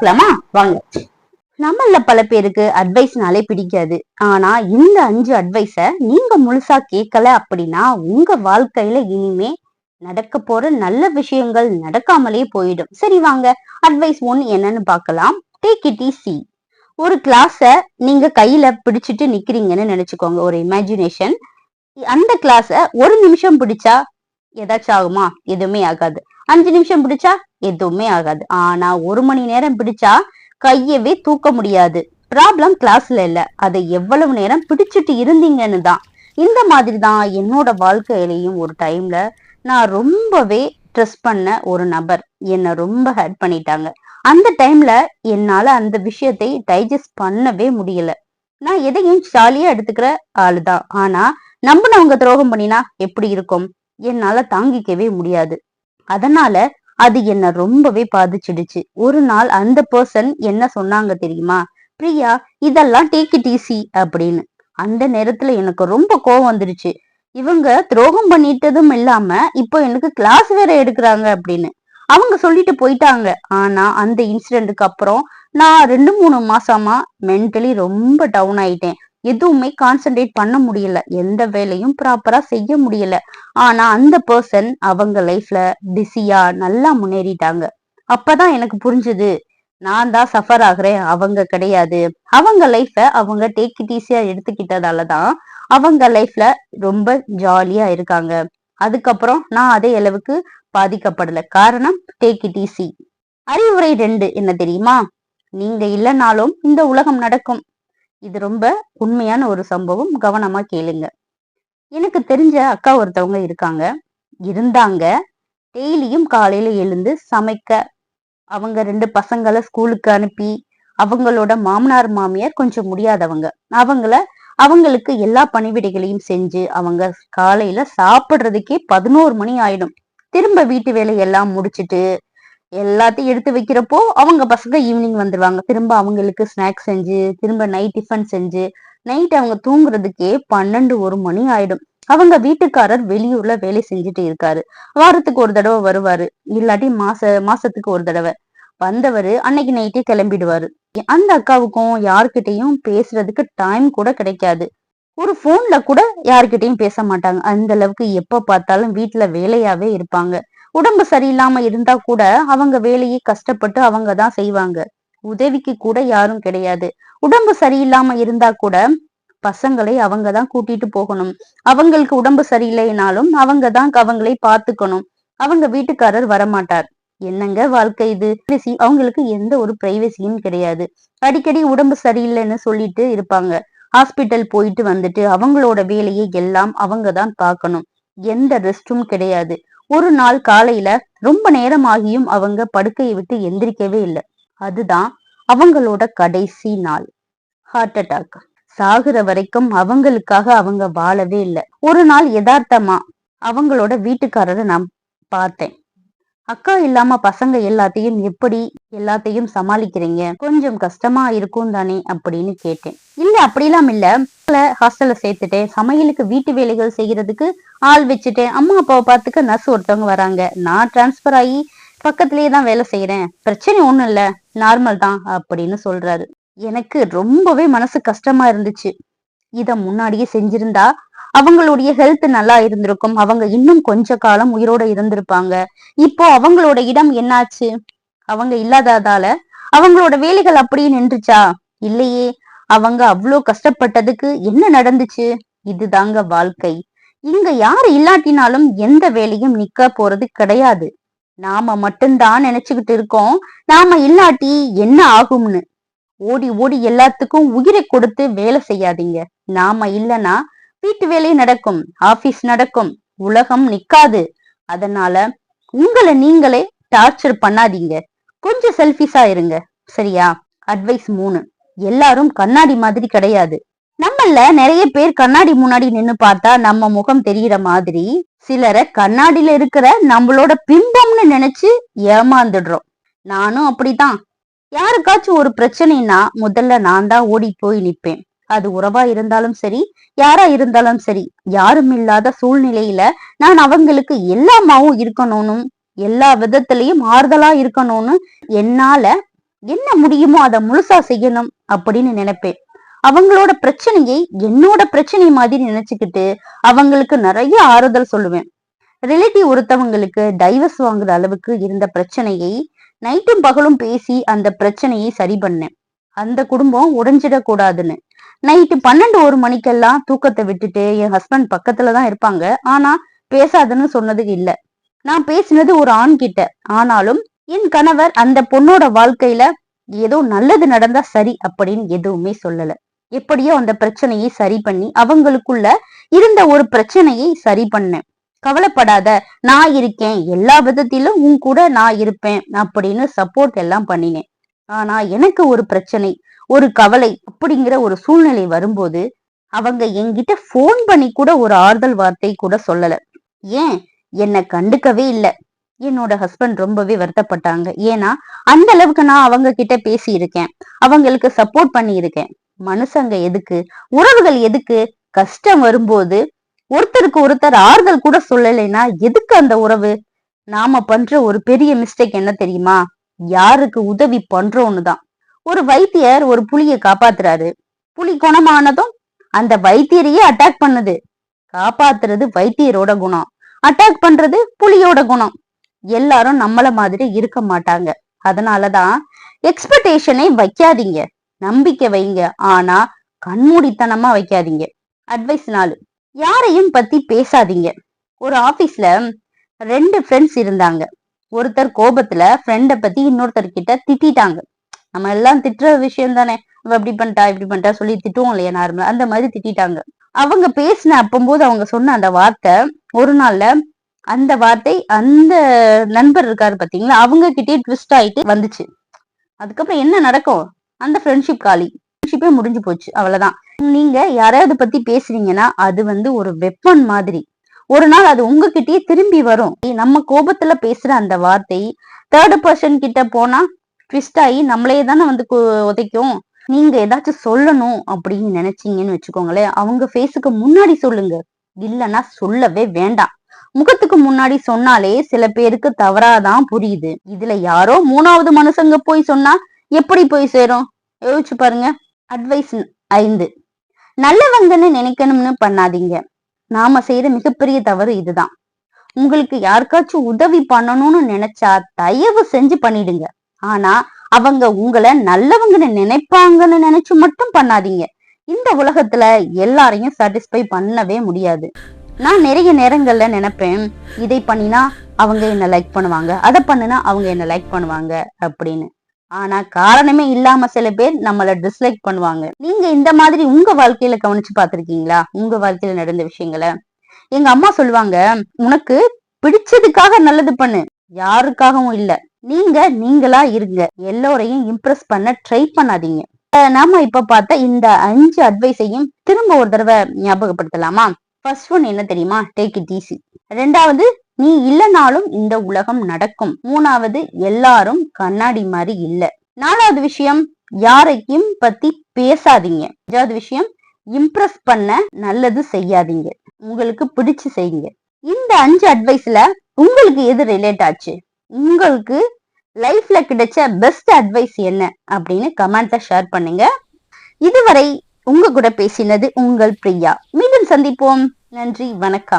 பார்க்கலாமா? வாங்க. நம்மள பல பேருக்கு அட்வைஸ்னாலே பிடிக்காது. ஆனா இந்த 5 அட்வைஸ நீங்க முழுசா கேட்கல அப்படின்னா உங்க வாழ்க்கையில இனிமே நடக்க போற நல்ல விஷயங்கள் நடக்காமலே போயிடும். சரி வாங்க, அட்வைஸ் 1 என்னன்னு பார்க்கலாம். Take it easy. ஒரு கிளாஸ நீங்க கையில பிடிச்சிட்டு நிக்கிறீங்கன்னு நினைச்சுக்கோங்க. ஒரு இமேஜினேஷன். அந்த கிளாஸ ஒரு நிமிஷம் பிடிச்சா ஏதாச்சும் ஆகுமா? எதுவுமே ஆகாது. 5 நிமிஷம் பிடிச்சா எதுவுமே ஆகாது. ஆனா 1 மணி நேரம் பிடிச்சா கையவே தூக்க முடியாது. ப்ராப்ளம் கிளாஸ்ல இல்ல, அதை எவ்வளவு நேரம் பிடிச்சிட்டு இருந்தீங்கன்னு தான். இந்த மாதிரி தான் என்னோட வாழ்க்கையிலையும் ஒரு டைம்ல நான் ரொம்பவே ஸ்ட்ரெஸ் பண்ண ஒரு நபர் என்னை ரொம்ப ஹர்ட் பண்ணிட்டாங்க. அந்த டைம்ல என்னால அந்த விஷயத்தை டைஜஸ்ட் பண்ணவே முடியல. நான் எதையும் ஜாலியா எடுத்துக்கிற ஆளுதான். ஆனா நம்பினவங்க துரோகம் பண்ணினா எப்படி இருக்கும்? என்னால தாங்கிக்கவே முடியாது. அதனால அது என்ன ரொம்பவே பாதிச்சிடுச்சு. ஒரு நாள் அந்த பர்சன் என்ன சொன்னாங்க தெரியுமா? பிரியா, இதெல்லாம் டேக் இட் ஈஸி அப்படின்னு. அந்த நேரத்துல எனக்கு ரொம்ப கோவம் வந்துருச்சு. இவங்க துரோகம் பண்ணிட்டதும் இல்லாம இப்போ எனக்கு கிளாஸ் வேற எடுக்கிறாங்க அப்படின்னு. அவங்க சொல்லிட்டு போயிட்டாங்க. ஆனா அந்த இன்சிடென்ட்க்கு அப்புறம் நான் 2-3 மாசமா மென்டலி ரொம்ப டவுன் ஆயிட்டேன். எதுவுமே கான்சென்ட்ரேட் பண்ண முடியல. எந்த வேலையும் ப்ராப்பரா செய்ய முடியல. ஆனா அந்த பர்சன் அவங்க லைஃப்ல பிஸியா நல்லா முன்னேறிட்டாங்க. அப்பதான் எனக்கு புரிஞ்சுது, நான் தான் சஃபர் ஆகுறேன், அவங்க கிடையாது. அவங்க லைஃப அவங்க டேக் இட் ஈஸியா எடுத்துக்கிட்டதாலதான் அவங்க லைஃப்ல ரொம்ப ஜாலியா இருக்காங்க. அதுக்கப்புறம் நான் அதே அளவுக்கு பாதிக்கப்படல. காரணம் டேக் இட் ஈஸி. அறிவுரை 2 என்ன தெரியுமா? நீங்க இல்லைனாலும் இந்த உலகம் நடக்கும். இது ரொம்ப உண்மையான ஒரு சம்பவம். கவனமா கேளுங்க. எனக்கு தெரிஞ்ச அக்கா ஒருத்தவங்க இருந்தாங்க. டெய்லியும் காலையில எழுந்து சமைக்க, அவங்க 2 பசங்களை ஸ்கூலுக்கு அனுப்பி, அவங்களோட மாமனார் மாமியார் கொஞ்சம் முடியாதவங்க. அவங்களுக்கு எல்லா பணிவிடைகளையும் செஞ்சு அவங்க காலையில சாப்பிடுறதுக்கே 11 மணி ஆயிடும். திரும்ப வீட்டு வேலையெல்லாம் முடிச்சிட்டு எல்லாத்தையும் எடுத்து வைக்கிறப்போ அவங்க பசங்க ஈவினிங் வந்துருவாங்க. திரும்ப அவங்களுக்கு ஸ்நாக்ஸ் செஞ்சு, திரும்ப நைட் டிஃபன் செஞ்சு, நைட் அவங்க தூங்குறதுக்கே 12-1 மணி ஆயிடும். அவங்க வீட்டுக்காரர் வெளியூர்ல வேலை செஞ்சுட்டு இருக்காரு. வாரத்துக்கு ஒரு தடவை வருவாரு, இல்லாட்டி மாசத்துக்கு ஒரு தடவை வந்தவரு அன்னைக்கு நைட்டே கிளம்பிடுவாரு. அந்த அக்காவுக்கும் யார்கிட்டயும் பேசுறதுக்கு டைம் கூட கிடைக்காது. ஒரு போன்ல கூட யார்கிட்டயும் பேச மாட்டாங்க. அந்த அளவுக்கு எப்ப பார்த்தாலும் வீட்டுல வேலையாவே இருப்பாங்க. உடம்பு சரியில்லாம இருந்தா கூட அவங்க வேலையை கஷ்டப்பட்டு அவங்க தான் செய்வாங்க. உதவிக்கு கூட யாரும் கிடையாது. உடம்பு சரியில்லாம இருந்தா கூட பசங்களை அவங்க தான் கூட்டிட்டு போகணும். அவங்களுக்கு உடம்பு சரியில்லைனாலும் அவங்க தான் அவங்களை பார்த்துக்கணும். அவங்க வீட்டுக்காரர் வரமாட்டார். என்னங்க வாழ்க்கை இது? அவங்களுக்கு எந்த ஒரு பிரைவசியும் கிடையாது. அடிக்கடி உடம்பு சரியில்லைன்னு சொல்லிட்டு இருப்பாங்க. ஹாஸ்பிட்டல் போயிட்டு வந்துட்டு அவங்களோட வேலையை எல்லாம் அவங்க தான் பார்க்கணும். எந்த ரெஸ்டும் கிடையாது. ஒரு நாள் காலையில ரொம்ப நேரம் ஆகியும் அவங்க படுக்கையை விட்டு எந்திரிக்கவே இல்லை. அதுதான் அவங்களோட கடைசி நாள். Heart attack. சாகுற வரைக்கும் அவங்களுக்காக அவங்க வாழவே இல்லை. ஒரு நாள் யதார்த்தமா அவங்களோட வீட்டுக்காரரை நான் பார்த்தேன். அக்கா இல்லாம பசங்க எல்லாத்தையும் சமாளிக்கிறீங்க? கொஞ்சம் கஷ்டமா இருக்கும் தானே அப்படின்னு கேட்டேன். இல்ல அப்படிலாம் இல்ல, ஹாஸ்டல்ல சேர்த்துட்டேன், சமையலுக்கு வீட்டு வேலைகள் செய்யறதுக்கு ஆள் வச்சுட்டேன், அம்மா அப்பாவை பார்த்துக்க நர்ஸ் ஒருத்தவங்க வராங்க, நான் டிரான்ஸ்பர் ஆகி பக்கத்திலேயே தான் வேலை செய்யறேன், பிரச்சனை ஒண்ணும் இல்ல, நார்மல் தான் அப்படின்னு சொல்றாரு. எனக்கு ரொம்பவே மனசு கஷ்டமா இருந்துச்சு. இத முன்னாடியே செஞ்சிருந்தா அவங்களுடைய ஹெல்த் நல்லா இருந்திருக்கும். அவங்க இன்னும் கொஞ்ச காலம் உயிரோட இருந்திருப்பாங்க. இப்போ அவங்களோட இடம் என்னாச்சு? அவங்க இல்லாததால அவங்களோட வேலைகள் அப்படியே நின்றுச்சா? இல்லையே. அவங்க அவ்வளோ கஷ்டப்பட்டதுக்கு என்ன நடந்துச்சு? இதுதாங்க வாழ்க்கை. இங்க யாரு இல்லாட்டினாலும் எந்த வேலையும் நிக்க போறது கிடையாது. நாம மட்டும்தான் நினைச்சுக்கிட்டு இருக்கோம் நாம இல்லாட்டி என்ன ஆகும்னு. ஓடி ஓடி எல்லாத்துக்கும் உயிரை கொடுத்து வேலை செய்யாதீங்க. நாம இல்லைன்னா வீட்டு வேலை நடக்கும், ஆபீஸ் நடக்கும், உலகம் நிக்காது. அதனால உங்களை நீங்களே டார்ச்சர் பண்ணாதீங்க. கொஞ்சம் செல்ஃபிஷா இருங்க. சரியா? அட்வைஸ் 3. எல்லாரும் கண்ணாடி மாதிரி கிடையாது. நம்மள நிறைய பேர் கண்ணாடி முன்னாடி நின்னு பார்த்தா நம்ம முகம் தெரியற மாதிரி சிலரை கண்ணாடியில இருக்கிற நம்மளோட பிம்பம்னு நினைச்சு ஏமாந்துடுறோம். நானும் அப்படித்தான். யாருக்காச்சும் ஒரு பிரச்சனைனா முதல்ல நான் தான் ஓடி போய் நிப்பேன். அது உறவா இருந்தாலும் சரி, யாரா இருந்தாலும் சரி. யாரும் இல்லாத சூழ்நிலையில நான் அவங்களுக்கு எல்லாமாவும் இருக்கணும்னு, எல்லா விதத்திலையும் ஆறுதலா இருக்கணும்னு என்னால என்ன முடியுமோ அதை முழுசா செய்யணும் அப்படின்னு நினைப்பேன். அவங்களோட பிரச்சனையை என்னோட பிரச்சனை மாதிரி நினைச்சுக்கிட்டு அவங்களுக்கு நிறைய ஆறுதல் சொல்லுவேன். ரிலேட்டிவ் ஒருத்தவங்களுக்கு டைவர்ஸ் வாங்குற அளவுக்கு இருந்த பிரச்சனையை நைட்டும் பகலும் பேசி அந்த பிரச்சனையை சரி பண்ணேன். அந்த குடும்பம் உடைஞ்சிடக்கூடாதுன்னு நைட்டு 12-1 மணிக்கெல்லாம் தூக்கத்தை விட்டுட்டு என் ஹஸ்பண்ட் பக்கத்துலதான் இருப்பாங்க. ஆனா பேசாதுன்னு சொன்னது இல்ல. நான் பேசினது ஒரு ஆண் கிட்ட. ஆனாலும் என் கணவர் அந்த பொண்ணோட வாழ்க்கையில ஏதோ நல்லது நடந்தா சரி அப்படின்னு எதுவுமே சொல்லல. எப்படியோ அந்த பிரச்சனையை சரி பண்ணி அவங்களுக்குள்ள இருந்த ஒரு பிரச்சனையை சரி பண்ணேன். கவலைப்படாத, நான் இருக்கேன், எல்லா விதத்திலும் உன் கூட நான் இருப்பேன் அப்படின்னு சப்போர்ட் எல்லாம் பண்ணினேன். ஆனா எனக்கு ஒரு பிரச்சனை, ஒரு கவலை அப்படிங்கிற ஒரு சூழ்நிலை வரும்போது அவங்க என்கிட்ட போன் பண்ணி கூட ஒரு ஆறுதல் வார்த்தை கூட சொல்லல. ஏன் என்னை கண்டுக்கவே இல்ல. என்னோட ஹஸ்பண்ட் ரொம்பவே வருத்தப்பட்டாங்க. ஏன்னா அந்த அளவுக்கு நான் அவங்க கிட்ட பேசி இருக்கேன், அவங்களுக்கு சப்போர்ட் பண்ணி இருக்கேன். மனுஷங்க எதுக்கு, உறவுகள் எதுக்கு, கஷ்டம் வரும்போது ஒருத்தருக்கு ஒருத்தர் ஆறுதல் கூட சொல்லலைன்னா எதுக்கு அந்த உறவு? நாம பண்ற ஒரு பெரிய மிஸ்டேக் என்ன தெரியுமா? யாருக்கு உதவி பண்றோம்னு தான். ஒரு வைத்தியர் ஒரு புலியை காப்பாத்துறாரு. புலி குணமானதும் அந்த வைத்தியரையே அட்டாக் பண்ணுது. காப்பாத்துறது வைத்தியரோட குணம், அட்டாக் பண்றது புலியோட குணம். எல்லாரும் நம்மள மாதிரி இருக்க மாட்டாங்க. அதனாலதான் எக்ஸ்பெக்டேஷனை வைக்காதீங்க, நம்பிக்கை வைங்க, ஆனா கண்மூடித்தனமா வைக்காதீங்க. அட்வைஸ் 4, யாரையும் பத்தி பேசாதீங்க. ஒரு ஆபீஸ்ல 2 ஃப்ரெண்ட்ஸ் இருந்தாங்க. ஒருத்தர் கோபத்துல ஃப்ரெண்ட பத்தி இன்னொருத்தர் கிட்ட திட்டாங்க. நம்ம எல்லாம் திட்டுற விஷயம் தானே, இவ அப்படி பண்ணிட்டா இப்படி பண்ணிட்டா சொல்லி திட்டுவோம் இல்லையா நார்மலா, அந்த மாதிரி திட்டாங்க. அவங்க பேசின அப்பம்போது அவங்க சொன்ன அந்த வார்த்தை, ஒரு நாள்ல அந்த வார்த்தை அந்த நண்பர் இருக்காரு பாத்தீங்களா, அவங்க கிட்டே ட்விஸ்ட் ஆயிட்டு வந்துச்சு. அதுக்கப்புறம் என்ன நடக்கும்? அந்த ஃப்ரெண்ட்ஷிப் காலி, ஃப்ரெண்ட்ஷிப்பே முடிஞ்சு போச்சு. அவ்வளவுதான். நீங்க யாரையாவது பத்தி பேசுறீங்கன்னா அது ஒரு வெப்பன் மாதிரி. ஒரு நாள் அது உங்ககிட்டயே திரும்பி வரும். நம்ம கோபத்துல பேசுற அந்த வார்த்தை தேர்ட் பர்சன் கிட்ட போனா ட்விஸ்ட் ஆகி நம்மளே தானே உதைக்கும். நீங்க ஏதாச்சும் சொல்லணும் அப்படின்னு நினைச்சீங்கன்னு வச்சுக்கோங்களேன், அவங்க ஃபேஸுக்கு முன்னாடி சொல்லுங்க, இல்லைன்னா சொல்லவே வேண்டாம். முகத்துக்கு முன்னாடி சொன்னாலே சில பேருக்கு தவறாதான் புரியுது. இதுல யாரோ 3வது மனுஷங்க போய் சொன்னா எப்படி போய் சேரும்? யோசிச்சு பாருங்க. அட்வைஸ் 5, நல்லவங்கன்னு நினைக்கணும்னு பண்ணாதீங்க. நாம செய்யற மிகப்பெரிய தவறு இதுதான். உங்களுக்கு யாருக்காச்சும் உதவி பண்ணணும்னு நினைச்சா தயவு செஞ்சு பண்ணிடுங்க. ஆனா அவங்க உங்களை நல்லவங்கன்னு நினைப்பாங்கன்னு நினைச்சு மட்டும் பண்ணாதீங்க. இந்த உலகத்துல எல்லாரையும் சாட்டிஸ்ஃபை பண்ணவே முடியாது. நான் நிறைய நேரங்கள்ல நினைப்பேன், இதை பண்ணினா அவங்க என்ன லைக் பண்ணுவாங்க, அதை பண்ணுனா அவங்க என்ன லைக் பண்ணுவாங்க அப்படின்னு. ஆனா காரணமே இல்லாம சில பேர் நம்மள டிஸ்லைக் பண்ணுவாங்க. நீங்க இந்த மாதிரி உங்க வாழ்க்கையில கவனிச்சு பாத்திருக்கீங்களா? உங்க வாழ்க்கையில நடந்த விஷயங்களை எங்க அம்மா சொல்லுவாங்க, உனக்கு பிடிச்சதுக்காக நல்லது பண்ணு, யாருக்காகவும் இல்ல. நீங்களா இருங்க, எல்லோரையும் இம்ப்ரெஸ் பண்ண ட்ரை பண்ணாதீங்க. நாம இப்ப பார்த்த இந்த 5 அட்வைஸையும் திரும்ப ஒரு தடவை ஞாபகப்படுத்தலாமா? ஃபர்ஸ்ட் ஒன் என்ன தெரியுமா? Take it easy. 2வது, நீ இல்லைனாலும் இந்த உலகம் நடக்கும். 3வது, எல்லாரும் கண்ணாடி மாதிரி இல்ல. 4வது விஷயம், யாரையும் பத்தி பேசாதீங்க. 5வது விஷயம், இம்ப்ரெஸ் பண்ண நல்லது செய்யாதீங்க, உங்களுக்கு பிடிச்சு செய்யுங்க. இந்த 5 அட்வைஸ்ல உங்களுக்கு எது ரிலேட் ஆச்சு? உங்களுக்கு லைஃப்ல கிடைச்ச பெஸ்ட் அட்வைஸ் என்ன அப்படின்னு கமெண்ட்ல ஷேர் பண்ணுங்க. இதுவரை உங்க கூட பேசினது உங்கள் பிரியா. மீண்டும் சந்திப்போம். நன்றி, வணக்கம்.